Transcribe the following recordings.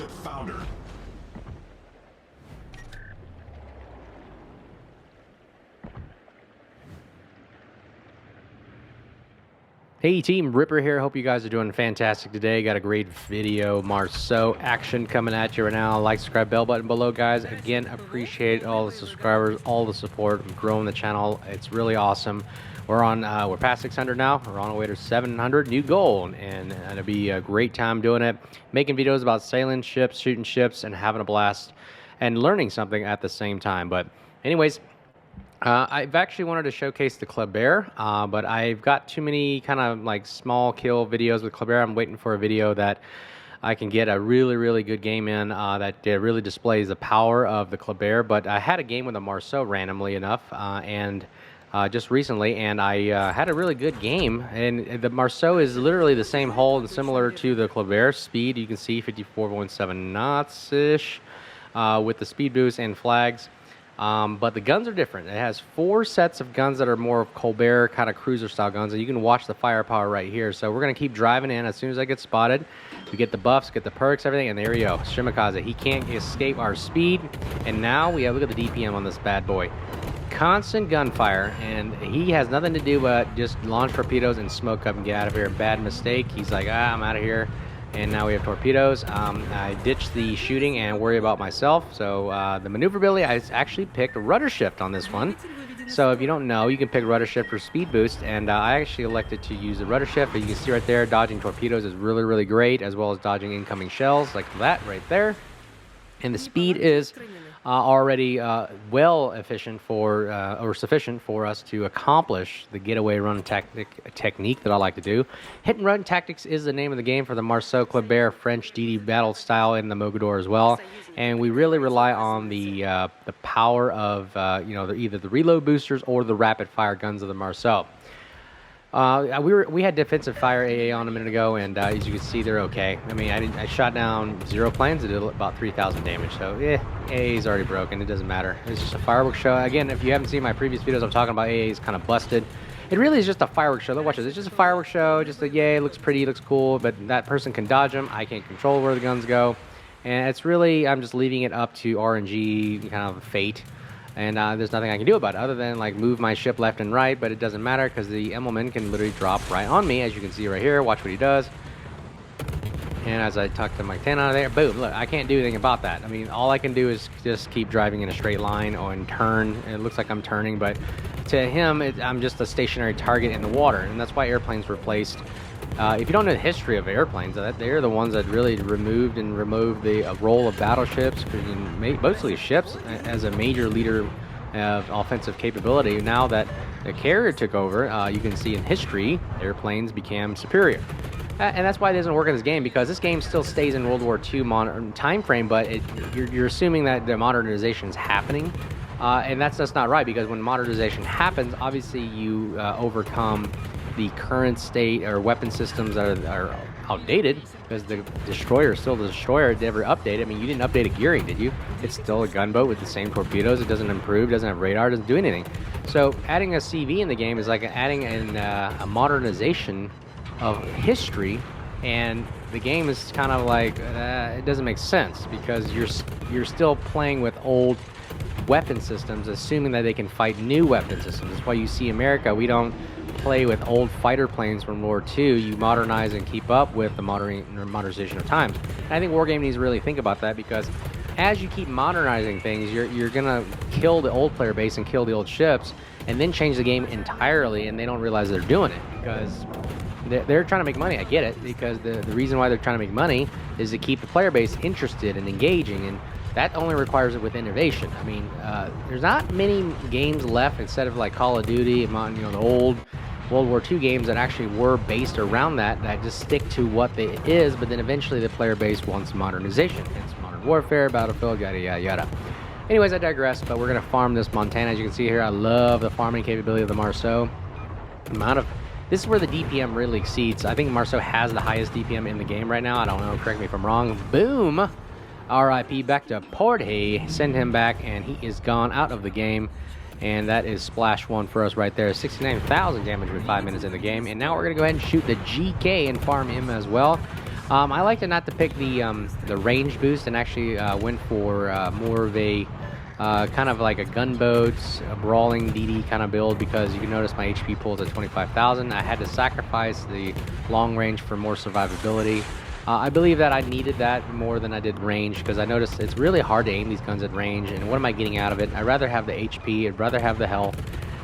Warship foundered. Hey team, Ripper here. Hope you guys are doing fantastic today. Got a great video, Marceau action coming at you right now. Like, subscribe, bell button below, guys. Again, appreciate all the subscribers, all the support. We're growing the channel. It's really awesome. We're past 600 now. We're on our way to 700, new goal, and it'll be a great time doing it. Making videos about sailing ships, shooting ships, and having a blast, and learning something at the same time. But anyways, I've actually wanted to showcase the Club Bear, but I've got too many kind of like small kill videos with Club Bear. I'm waiting for a video that I can get a really good game in that really displays the power of the Club Bear. But I had a game with a Marceau randomly enough, and just recently, and I had a really good game. And the Marceau is literally the same hull and similar to the Club Bear. Speed, you can see 54.7 knots-ish with the speed boost and flags. But the guns are different. It has 4 sets of guns that are more of Colbert kind of cruiser style guns, and you can watch the firepower right here. So we're going to keep driving in. As soon as I get spotted, we get the buffs, get the perks, everything, and there we go. Shimakaze, he can't escape our speed. And now we have, look at the DPM on this bad boy. Constant gunfire, and he has nothing to do but just launch torpedoes and smoke up and get out of here. Bad mistake. He's like, I'm out of here. And now we have torpedoes. I ditched the shooting and worry about myself. So the maneuverability, I actually picked rudder shift on this one. So if you don't know, you can pick rudder shift for speed boost. And I actually elected to use the rudder shift. But you can see right there, dodging torpedoes is really great, as well as dodging incoming shells like that right there. And the speed is already well efficient for or sufficient for us to accomplish the getaway run technique that I like to do. Hit and run tactics is the name of the game for the Marceau Club Bear French DD battle style in the Mogador as well. And we really rely on the power of either the reload boosters or the rapid fire guns of the Marceau. We had defensive fire AA on a minute ago, and as you can see, they're okay. I mean, I shot down 0 planes. It did about 3,000 damage, so AA is already broken. It doesn't matter. It's just a fireworks show. Again, if you haven't seen my previous videos, I'm talking about AA is kind of busted. It really is just a fireworks show. Look, watch this. It's just a fireworks show. Just like, yay, it looks pretty, looks cool, but that person can dodge them. I can't control where the guns go, and it's really, I'm just leaving it up to RNG kind of fate. And there's nothing I can do about it other than like move my ship left and right, but it doesn't matter because the Emmelman can literally drop right on me, as you can see right here. Watch what he does. And as I tuck the Mach 10 out of there, boom, look, I can't do anything about that. I mean, all I can do is just keep driving in a straight line and turn. And it looks like I'm turning, but to him, I'm just a stationary target in the water, and that's why airplanes were placed. If you don't know the history of airplanes, they're the ones that really removed the role of battleships, mostly ships, as a major leader of offensive capability. Now that the carrier took over, you can see in history, airplanes became superior. And that's why it doesn't work in this game, because this game still stays in World War II time frame, but you're assuming that the modernization is happening. And that's just not right, because when modernization happens, obviously you overcome the current state or weapon systems that are outdated, because the destroyer is still the destroyer. It never updated. I mean, you didn't update a gearing, did you? It's still a gunboat with the same torpedoes. It doesn't improve, doesn't have radar, doesn't do anything. So adding a CV in the game is like adding in a modernization of history, and the game is kind of like it doesn't make sense, because you're still playing with old weapon systems, assuming that they can fight new weapon systems. That's why you see America, we don't play with old fighter planes from World War II. You modernize and keep up with the modernization of times. And I think Wargaming needs to really think about that, because as you keep modernizing things, you're gonna kill the old player base and kill the old ships, and then change the game entirely, and they don't realize they're doing it, because they're trying to make money. I get it, because the reason why they're trying to make money is to keep the player base interested and engaging, and that only requires it with innovation. I mean, there's not many games left, instead of like Call of Duty, the old World War II games that actually were based around that just stick to what it is, but then eventually the player base wants modernization. It's Modern Warfare, Battlefield, yada yada yada. Anyways, I digress, but we're gonna farm this Montana. As you can see here, I love the farming capability of the Marceau. This is where the DPM really exceeds. I think Marceau has the highest DPM in the game right now. I don't know, correct me if I'm wrong. Boom! RIP back to Porty. Send him back, and he is gone out of the game. And that is splash one for us right there. 69,000 damage with 5 minutes in the game. And now we're going to go ahead and shoot the GK and farm him as well. I like to not to pick the range boost and actually went for more of a kind of like a gunboats, a brawling DD kind of build, because you can notice my HP pulls at 25,000. I had to sacrifice the long range for more survivability. I believe that I needed that more than I did range, because I noticed it's really hard to aim these guns at range, and what am I getting out of it? I'd rather have the HP, I'd rather have the health,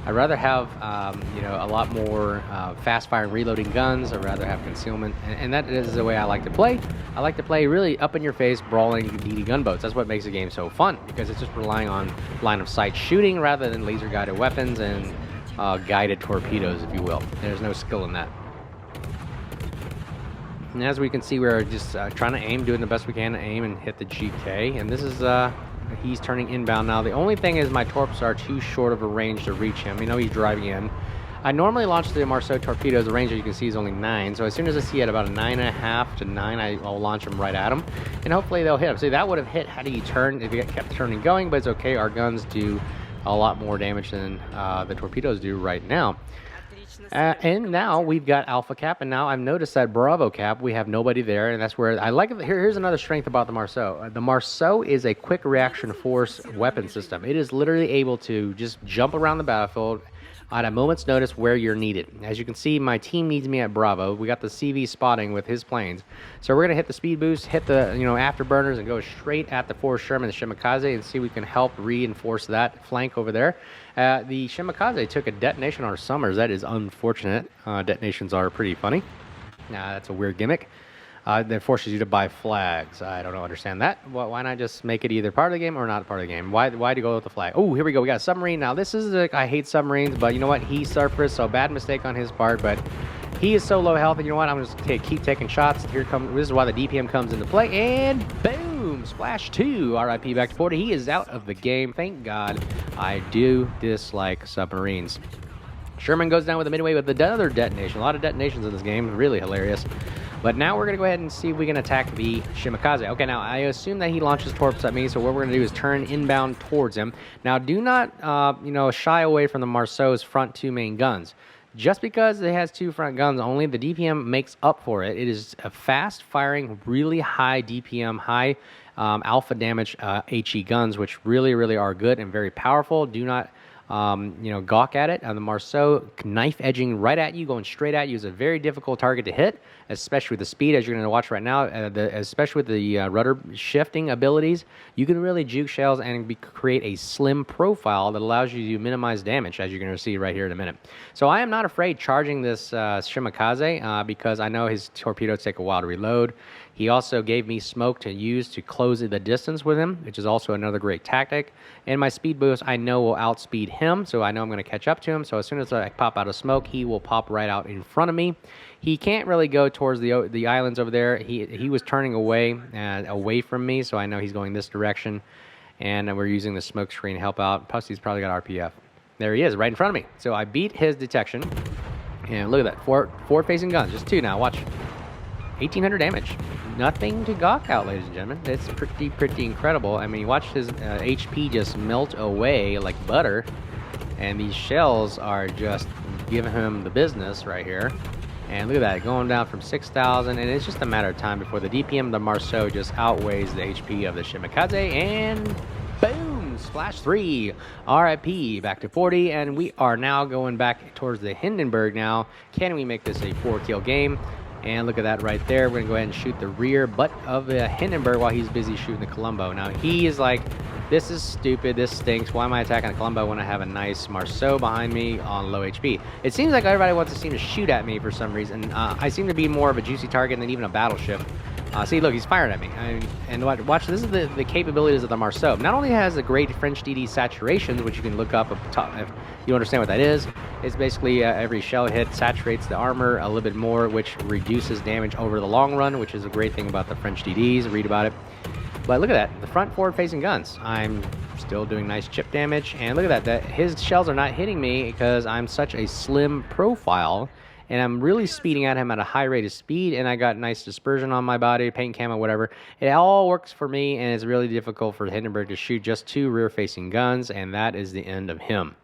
I'd rather have a lot more fast-firing reloading guns, I'd rather have concealment, and that is the way I like to play. I like to play really up-in-your-face, brawling DD gunboats. That's what makes the game so fun, because it's just relying on line-of-sight shooting rather than laser-guided weapons and guided torpedoes, if you will. There's no skill in that. And as we can see, we're just trying to aim, doing the best we can to aim and hit the GK. And this is, he's turning inbound now. The only thing is my torps are too short of a range to reach him. You know, he's driving in. I normally launch the Marceau torpedoes. The range, as you can see, is only 9. So as soon as I see at about a 9.5 to 9, I'll launch them right at him. And hopefully they'll hit him. See, that would have hit had he turned, if he kept turning going, but it's okay. Our guns do a lot more damage than the torpedoes do right now. And now we've got Alpha Cap, and now I've noticed that Bravo Cap, we have nobody there, and that's where I like it. Here's another strength about the Marceau. The Marceau is a quick reaction force weapon system. It is literally able to just jump around the battlefield at a moment's notice where you're needed. As you can see, my team needs me at Bravo. We got the CV spotting with his planes. So we're going to hit the speed boost, hit the afterburners, and go straight at the 4 Sherman, the Shimakaze, and see if we can help reinforce that flank over there. The Shimakaze took a detonation on our Summers. That is unfortunate. Detonations are pretty funny. That's a weird gimmick. That forces you to buy flags. I don't understand that. Well, why not just make it either part of the game or not part of the game? Why to go with the flag? Oh, here we go. We got a submarine. Now, this is I hate submarines, but you know what? He surfaced, so bad mistake on his part, but he is so low health, and you know what? I'm just keep taking shots. Here comes. This is why the DPM comes into play, and boom! Splash 2. RIP back to 40. He is out of the game. Thank God. I do dislike submarines. Sherman goes down with a midway with another detonation. A lot of detonations in this game. Really hilarious. But now we're going to go ahead and see if we can attack the Shimakaze. Okay, now I assume that he launches torps at me, so what we're going to do is turn inbound towards him. Now, do not, shy away from the Marceau's front 2 main guns. Just because it has 2 front guns only, the DPM makes up for it. It is a fast-firing, really high DPM, high alpha damage HE guns, which really, really are good and very powerful. Do not gawk at it. The Marceau knife edging right at you, going straight at you, is a very difficult target to hit, especially with the speed, as you're going to watch right now, especially with the rudder shifting abilities. You can really juke shells and create a slim profile that allows you to minimize damage, as you're going to see right here in a minute. So I am not afraid charging this Shimakaze because I know his torpedoes take a while to reload. He also gave me smoke to use to close the distance with him, which is also another great tactic. And my speed boost, I know, will outspeed him, so I know I'm going to catch up to him. So as soon as I pop out of smoke, he will pop right out in front of me. He can't really go towards the islands over there. He was turning away from me, so I know he's going this direction. And we're using the smoke screen to help out. Plus, he's probably got RPF. There he is, right in front of me. So I beat his detection. And look at that, forward-facing guns, just 2 now. Watch. 1,800 damage. Nothing to gawk out, ladies and gentlemen. It's pretty incredible. I mean, watch his HP just melt away like butter, and these shells are just giving him the business right here. And look at that, going down from 6,000, and it's just a matter of time before the DPM, the Marceau, just outweighs the HP of the Shimakaze, and boom, splash 3, RIP, back to 40, and we are now going back towards the Hindenburg now. Can we make this a 4-kill game? And look at that right there. We're going to go ahead and shoot the rear butt of the Hindenburg while he's busy shooting the Colombo. Now, he is like, this is stupid. This stinks. Why am I attacking the Colombo when I have a nice Marceau behind me on low HP? It seems like everybody wants to seem to shoot at me for some reason. I seem to be more of a juicy target than even a battleship. See, look, he's firing at me. And watch, this is the capabilities of the Marceau. Not only has the great French DD saturation, which you can look up top if you understand what that is. It's basically every shell hit saturates the armor a little bit more, which reduces damage over the long run, which is a great thing about the French DDs. Read about it. But look at that, the front forward-facing guns. I'm still doing nice chip damage, and look at that, his shells are not hitting me because I'm such a slim profile, and I'm really speeding at him at a high rate of speed, and I got nice dispersion on my body, paint camo, whatever. It all works for me, and it's really difficult for Hindenburg to shoot just 2 rear-facing guns, and that is the end of him.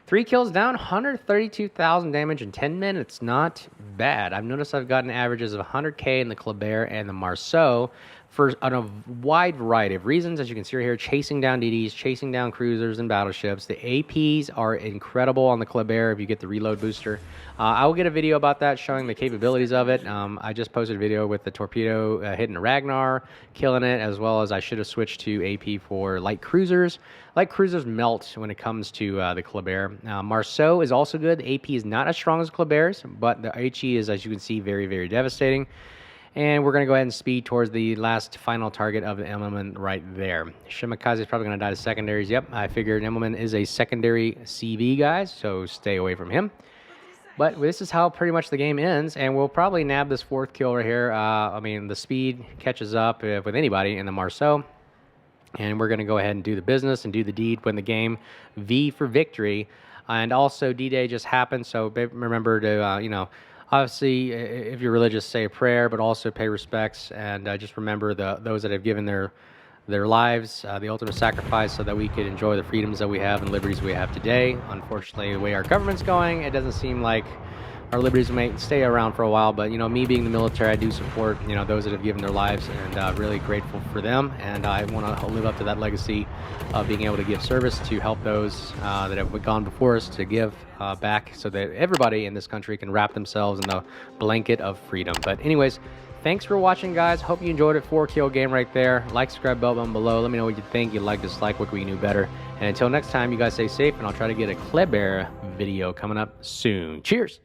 3 kills down, 132,000 damage in 10 minutes. Not bad. I've noticed I've gotten averages of 100k in the Kleber and the Marceau on a wide variety of reasons. As you can see right here, chasing down DDs, chasing down cruisers and battleships. The APs are incredible on the Kleber if you get the reload booster. I will get a video about that showing the capabilities of it. I just posted a video with the torpedo hitting a Ragnar, killing it, as well as I should have switched to AP for light cruisers. Light cruisers melt when it comes to the Kleber. Marceau is also good. The AP is not as strong as Kleber's, but the HE is, as you can see, very, very devastating. And we're going to go ahead and speed towards the last final target of the Immelman right there. Shimakaze is probably going to die to secondaries. Yep, I figured Immelman is a secondary CV, guys, so stay away from him. But this is how pretty much the game ends, and we'll probably nab this 4th kill right here. I mean, the speed catches up with anybody in the Marceau. And we're going to go ahead and do the business and do the deed, win the game. V for victory. And also, D-Day just happened, so remember to, you know, obviously, if you're religious, say a prayer, but also pay respects. And just remember those that have given their lives, the ultimate sacrifice, so that we could enjoy the freedoms that we have and liberties we have today. Unfortunately, the way our government's going, it doesn't seem like our liberties may stay around for a while, but, you know, me being the military, I do support, you know, those that have given their lives, and really grateful for them. And I want to live up to that legacy of being able to give service to help those that have gone before us to give back, so that everybody in this country can wrap themselves in the blanket of freedom. But anyways, thanks for watching, guys. Hope you enjoyed it. 4-kill game right there. Like, subscribe, bell button below. Let me know what you think. You like, dislike, what we can do better. And until next time, you guys stay safe, and I'll try to get a Kleber video coming up soon. Cheers.